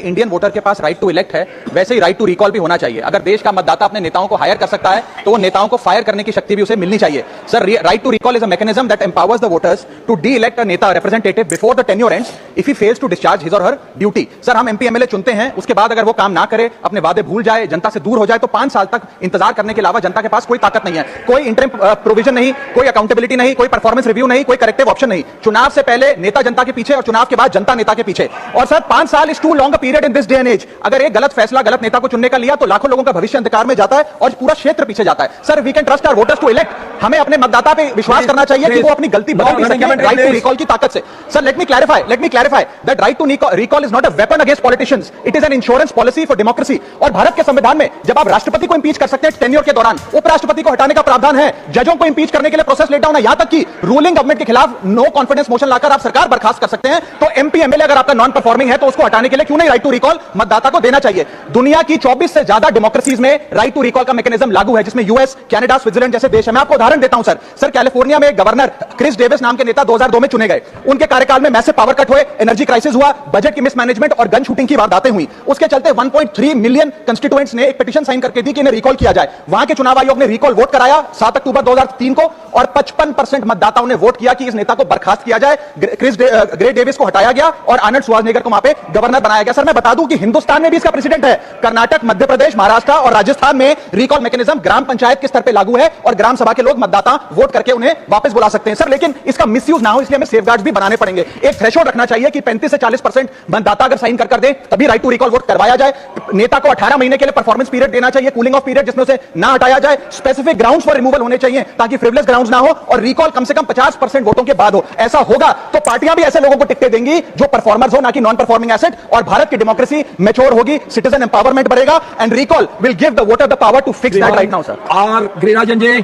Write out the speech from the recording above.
Indian voter के पास right to elect है, वैसे ही राइट टू रिकॉल भी होना चाहिए। अगर देश का मतदाता अपने नेताओं को हायर कर सकता है तो वो नेताओं को फायर करने की शक्ति भी उसे मिलनी चाहिए। Sir, right to recall is a mechanism that empowers the voters to de elect a नेता representative before the tenure ends if he fails to discharge his or her duty. Sir, हम MP MLA चुनते हैं, उसके बाद अगर वो काम ना करे, अपने वादे भूल जाए, जनता से दूर हो जाए, तो 5 साल तक इंतजार करने के अलावा जनता के पास कोई ताकत नहीं है। कोई इंटरिम प्रोविजन नहीं, कोई अकाउंटेबिलिटी नहीं, कोई परफॉर्मेंस रिव्यू नहीं, कोई करेक्टिव ऑप्शन नहीं। चुनाव से पहले नेता जनता के पीछे और चुनाव के बाद जनता नेता के पीछे। और सर, 5 साल is too long a period in this day and age. अगर एक गलत फैसला गलत नेता को चुनने का लिया तो लाखों लोगों का भविष्य अंधकार में जाता है और पूरा क्षेत्र पीछे जाता है। Sir, we can trust our voters to elect. हमें अपने मतदाता पे विश्वास करना चाहिए कि वो अपनी गलती बदल भी सकेंगे राइट टू रिकॉल की ताकत से। Sir, let me clarify that right to recall is not a weapon against politicians, it is an insurance policy for democracy. और भारत के संविधान में जब आप राष्ट्रपति को इंपीच कर सकते हैं टेन्योर के दौरान, उपराष्ट्रपति को हटाने का प्रावधान है, जजों को इंपीच करने के लिए प्रोसेस लेट डाउन है, यहां तक कि रूलिंग गवर्नमेंट के खिलाफ नो कॉन्फिडेंस मोशन लाकर आप सरकार बर्खास्त कर सकते हैं। तो एमपी एमएलए अगर आपका नॉन परफॉर्मिंग है तो उसको हटाने के लिए क्यों नहीं राइट टू रिकॉल मतदाता को देना चाहिए। दुनिया की 24 से ज्यादा डेमोक्रेसीज में राइट टू रिकॉल का मैकेनिज्म लागू है, जिसमें यूएस, कनाडा, स्विट्जरलैंड जैसे देश है। मैं आपको उदाहरण देता हूं सर, कैलिफोर्निया में एक गवर्नर क्रिस डेविस नाम के नेता 2002 में चुने गए। उनके कार्यकाल में मैसिव पावर कट हुए, एनर्जी क्राइसिस हुआ, बजट की मिसमैनेजमेंट और गन शूटिंग की वारदातें हुई। उसके चलते 1.3 मिलियन कंस्टिट्यूएंट्स ने एक पिटीशन साइन करके दी कि इन्हें रिकॉल किया जाए। वहां के चुनाव आयोग ने रिकॉल वोट कराया 7 अक्टूबर 2003 को और 55% मतदाताओं ने वोट किया कि इस नेता को बर्खास्त किया जाए। क्रिस ग्रे डेविस को हटाया गया और आर्नल्ड श्वार्ज़नेगर को वहां पे गवर्नर बनाया गया। सर, मैं बता दूं कि हिंदुस्तान में भी इसका प्रेसिडेंट है। कर्नाटक, मध्य प्रदेश, महाराष्ट्र और राजस्थान में रिकॉल मैकेनिज्म ग्राम पंचायत के स्तर पर लागू है और ग्राम सभा के लोग मतदाता वोट करके उन्हें वापस बुला सकते हैं। सर, लेकिन इसका मिसयूज ना हो इसलिए हमें सेफगार्ड्स भी बनाने पड़ेंगे। एक थ्रेशोल्ड रखना चाहिए कि 35 से 40% मतदाता अगर साइन कर दे तभी राइट टू रिकॉल वोट करवाया जाए। नेता को 18 महीने के लिए परफॉर्मेंस पीरियड देना चाहिए, कूलिंग ऑफ पीरियड, जिसमें उसे ना हटाया जाए। स्पेसिफिक ग्राउंड्स फॉर रिमूवल होने चाहिए ताकि फ्रिवलेस ग्राउंड्स ना हो और रिकॉल कम से कम 50% वोटों के बाद हो। ऐसा होगा तो पार्टियां भी ऐसे लोगों को टिकटें देंगी जो परफॉर्मर्स हो, ना कि नॉन परफॉर्मिंग एसेट, और भारत की डेमोक्रेसी मैच्योर होगी, सिटीजन एम्पावरमेंट बढ़ेगा and recall will give the voter the power to fix that right now. Sir, R Girirajan ji.